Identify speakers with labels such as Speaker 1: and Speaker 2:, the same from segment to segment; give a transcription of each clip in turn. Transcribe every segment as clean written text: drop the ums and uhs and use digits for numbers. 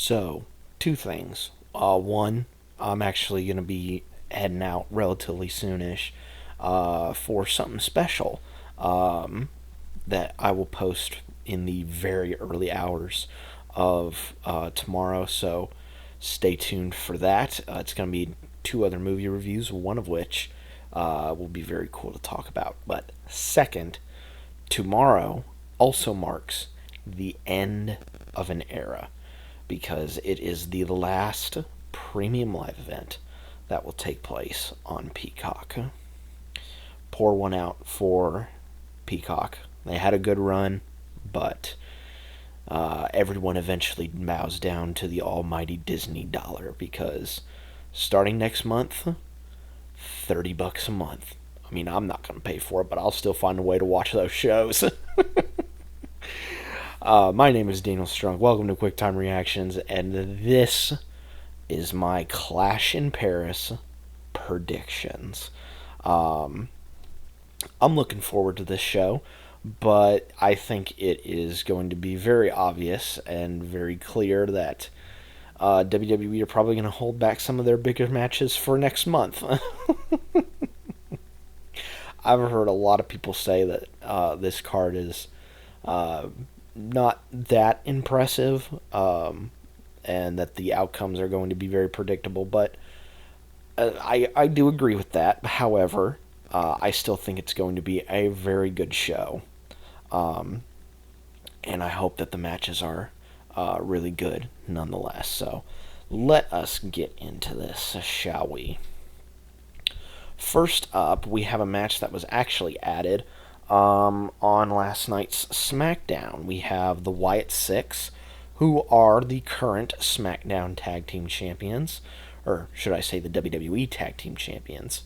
Speaker 1: So, two things. One, I'm actually going to be heading out relatively soonish for something special that I will post in the very early hours of tomorrow. So, stay tuned for that. It's going to be two other movie reviews, one of which will be very cool to talk about. But second, tomorrow also marks the end of an era because it is the last premium live event that will take place on Peacock. Pour one out for Peacock. They had a good run, but everyone eventually bows down to the almighty Disney dollar because starting next month, $30 a month. I mean, I'm not going to pay for it, but I'll still find a way to watch those shows. My name is Daniel Strunk. Welcome to Quick Time Reactions, and this is my Clash in Paris predictions. I'm looking forward to this show, but I think it is going to be very obvious and very clear that WWE are probably going to hold back some of their bigger matches for next month. I've heard a lot of people say that this card is not that impressive, and that the outcomes are going to be very predictable, but I do agree with that. However, I still think it's going to be a very good show, and I hope that the matches are really good nonetheless. So let us get into this, shall we? First up, we have a match that was actually added on last night's SmackDown. We have the wyattsicks, who are the current SmackDown Tag Team Champions, or should I say the WWE Tag Team Champions.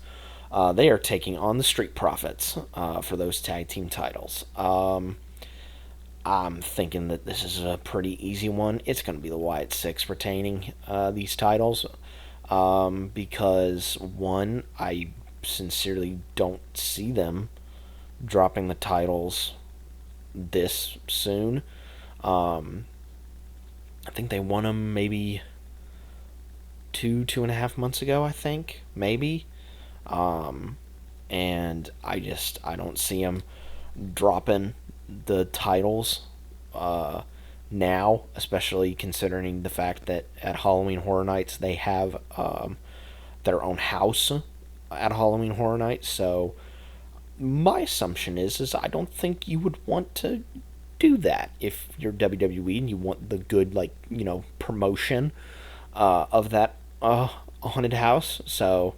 Speaker 1: They are taking on the streetprofits for those tag team titles. I'm thinking that this is a pretty easy one. It's going to be the wyattsicks retaining these titles because, one, I sincerely don't see them dropping the titles this soon. I think they won them maybe 2.5 months ago, I think, maybe. And I don't see them dropping the titles now, especially considering the fact that at Halloween Horror Nights they have their own house at Halloween Horror Nights. So my assumption is I don't think you would want to do that if you're WWE and you want the good, promotion of that haunted house. So,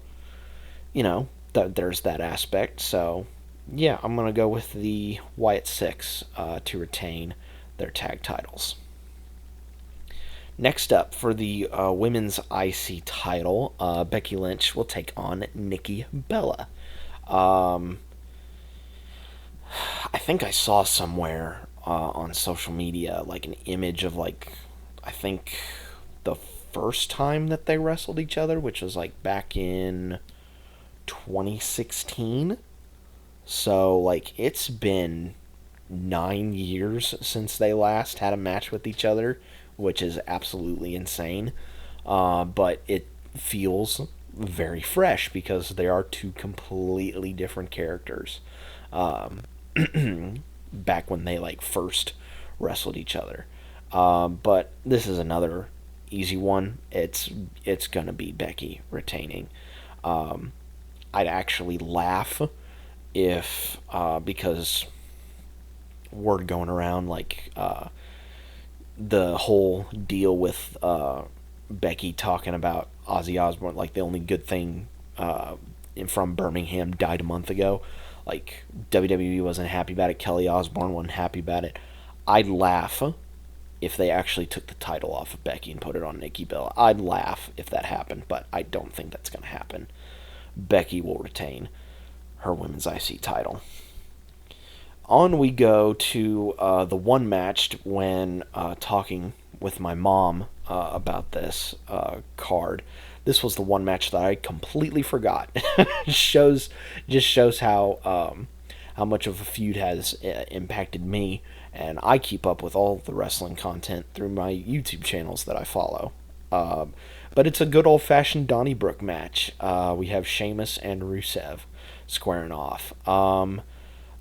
Speaker 1: there's that aspect. So, yeah, I'm going to go with the wyattsicks to retain their tag titles. Next up, for the women's IC title, Becky Lynch will take on Nikkibella. I think I saw somewhere on social media an image of I think the first time that they wrestled each other, which was back in 2016. So it's been 9 years since they last had a match with each other, which is absolutely insane. But it feels very fresh because they are two completely different characters. Back when they first wrestled each other. But this is another easy one. It's gonna be Becky retaining. I'd actually laugh if because word going around the whole deal with Becky talking about Ozzy Osbourne, the only good thing from Birmingham died a month ago. WWE wasn't happy about it. Kelly Osbourne wasn't happy about it. I'd laugh if they actually took the title off of Becky and put it on Nikkibella. I'd laugh if that happened, but I don't think that's going to happen. Becky will retain her women's IC title. On we go to the one match when talking with my mom about this card. This was the one match that I completely forgot. Just shows how much of a feud has impacted me and I keep up with all the wrestling content through my YouTube channels that I follow. But it's a good old-fashioned Donnybrook match. We have Sheamus and Rusev squaring off.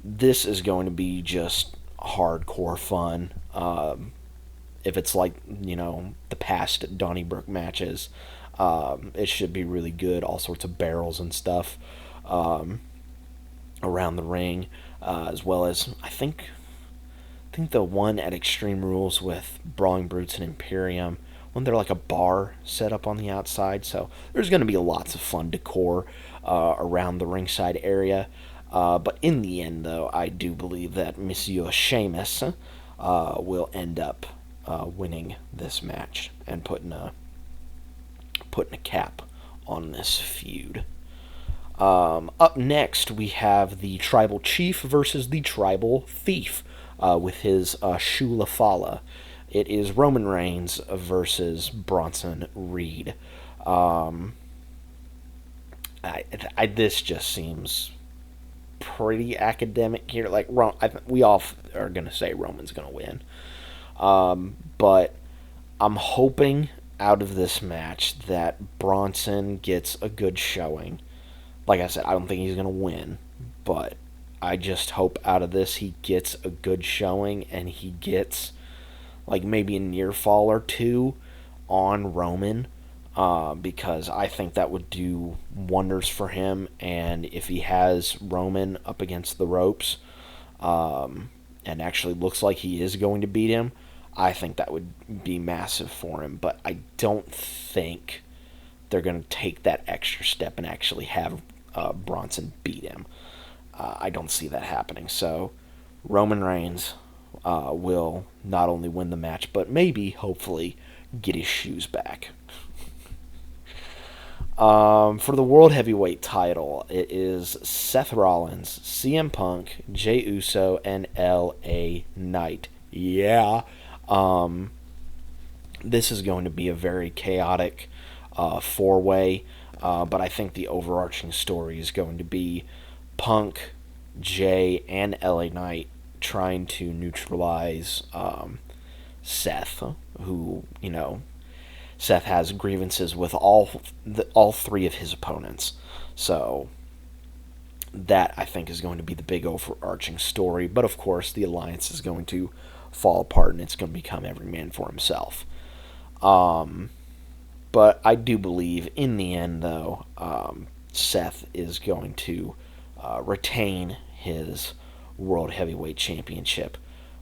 Speaker 1: This is going to be just hardcore fun. If it's like, the past Donnybrook matches, it should be really good. All sorts of barrels and stuff around the ring, as well as I think the one at Extreme Rules with Brawling Brutes and Imperium, when they're like a bar set up on the outside. So there's going to be lots of fun decor around the ringside area. But in the end, though, I do believe that Monsieur Sheamus will end up winning this match and putting a cap on this feud. Up next, we have the Tribal Chief versus the Tribal Thief with his Shula Fala. It is Roman Reigns versus Bronson Reed. This just seems pretty academic here. Like, we all are going to say Roman's going to win. But I'm hoping out of this match that Bronson gets a good showing. Like I said, I don't think he's going to win, but I just hope out of this he gets a good showing and he gets like maybe a near fall or two on Roman, because I think that would do wonders for him. And if he has Roman up against the ropes, and actually looks like he is going to beat him, I think that would be massive for him. But I don't think they're going to take that extra step and actually have Bronson beat him. I don't see that happening. So Roman Reigns will not only win the match, but maybe, hopefully, get his shoes back. For the World Heavyweight title, it is Seth Rollins, cmpunk, Jeyuso, and laknight. Yeah. This is going to be a very chaotic four-way, but I think the overarching story is going to be Punk, Jay, and laknight trying to neutralize Seth, who, Seth has grievances with all three of his opponents. So that, I think, is going to be the big overarching story. But, of course, the alliance is going to fall apart, and it's going to become every man for himself. But I do believe, in the end, though, Seth is going to retain his World Heavyweight Championship.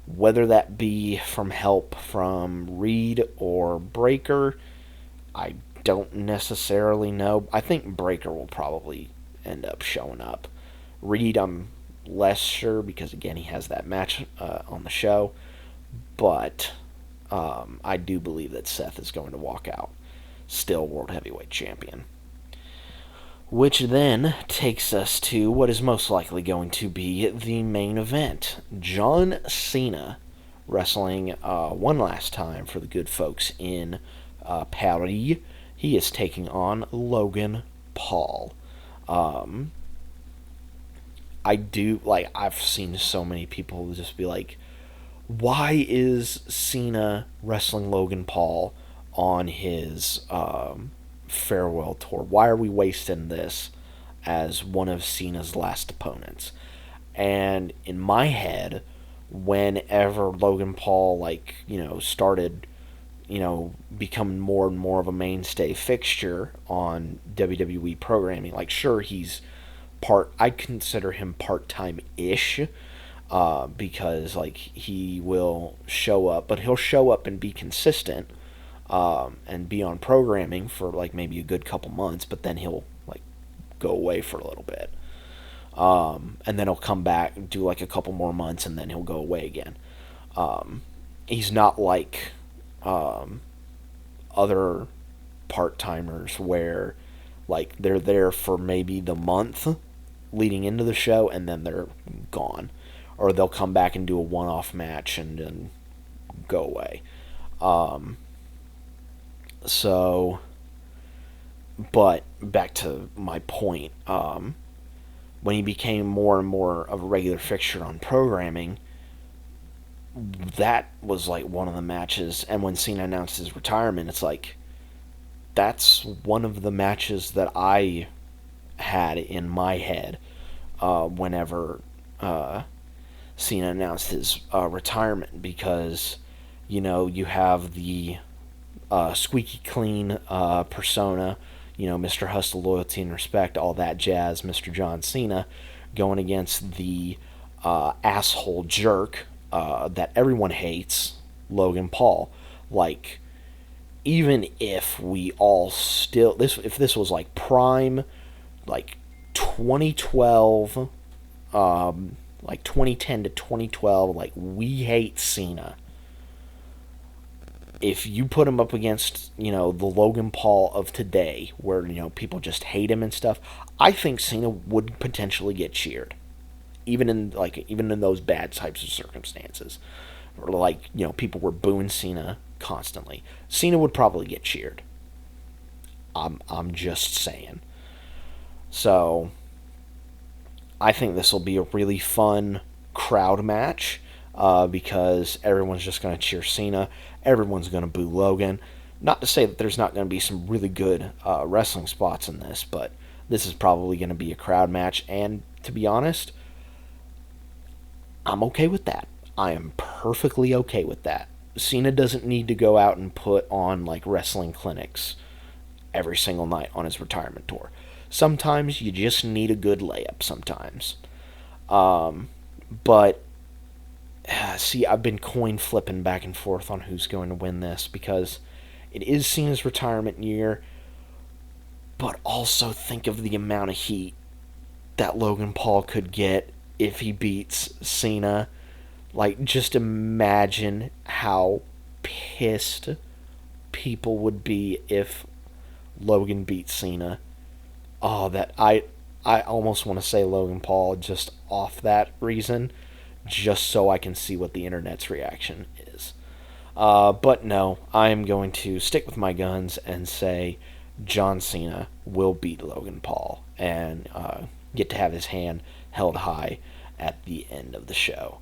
Speaker 1: Whether that be from help from Reed or Breaker, I don't necessarily know. I think Breaker will probably end up showing up. Reed, I'm less sure because, again, he has that match on the show. But I do believe that Seth is going to walk out still World Heavyweight Champion. Which then takes us to what is most likely going to be the main event. John Cena wrestling one last time for the good folks in Paris. He is taking on Logan Paul. I've seen so many people just be like, why is Cena wrestling Logan Paul on his farewell tour? Why are we wasting this as one of Cena's last opponents? And in my head, whenever Logan Paul started becoming more and more of a mainstay fixture on WWE programming, sure, he's I consider him part-time-ish, because he will show up, but he'll show up and be consistent, and be on programming for maybe a good couple months, but then he'll go away for a little bit, and then he'll come back and do a couple more months, and then he'll go away again. He's not like other part-timers where they're there for maybe the month leading into the show and then they're gone, or they'll come back and do a one-off match and then go away. But back to my point, when he became more and more of a regular fixture on programming, that was like one of the matches. And when Cena announced his retirement, it's like, that's one of the matches that I had in my head whenever Cena announced his retirement, because you have the squeaky clean persona, Mr. Hustle, Loyalty, and Respect, all that jazz, Mr. John Cena, going against the asshole jerk that everyone hates, Logan Paul. Like, even if we all still if this was like prime, like 2012, like 2010 to 2012, like, we hate Cena. If you put him up against, the Logan Paul of today, where, people just hate him and stuff, I think Cena would potentially get cheered. Even in those bad types of circumstances. Or like, people were booing Cena constantly. Cena would probably get cheered. I'm just saying. So I think this will be a really fun crowd match, because everyone's just going to cheer Cena. Everyone's going to boo Logan. Not to say that there's not going to be some really good wrestling spots in this, but this is probably going to be a crowd match. And to be honest, I'm okay with that. I am perfectly okay with that. Cena doesn't need to go out and put on like wrestling clinics every single night on his retirement tour. Sometimes you just need a good layup sometimes. But see, I've been coin flipping back and forth on who's going to win this, because it is Cena's retirement year, but also think of the amount of heat that Logan Paul could get if he beats Cena. Like, just imagine how pissed people would be if Logan beats Cena. Oh, that I almost want to say Logan Paul just off that reason, just so I can see what the internet's reaction is. But no, I am going to stick with my guns and say John Cena will beat Logan Paul and get to have his hand held high at the end of the show.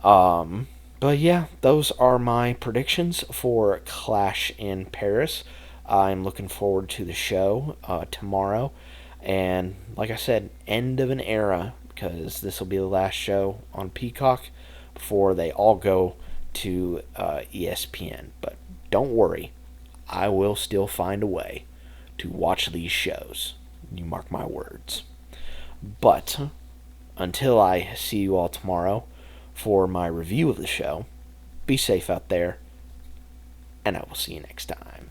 Speaker 1: But yeah, those are my predictions for Clash in Paris. I'm looking forward to the show tomorrow. And like I said, end of an era, because this will be the last show on Peacock before they all go to ESPN. But don't worry, I will still find a way to watch these shows. You mark my words. But until I see you all tomorrow for my review of the show, be safe out there, and I will see you next time.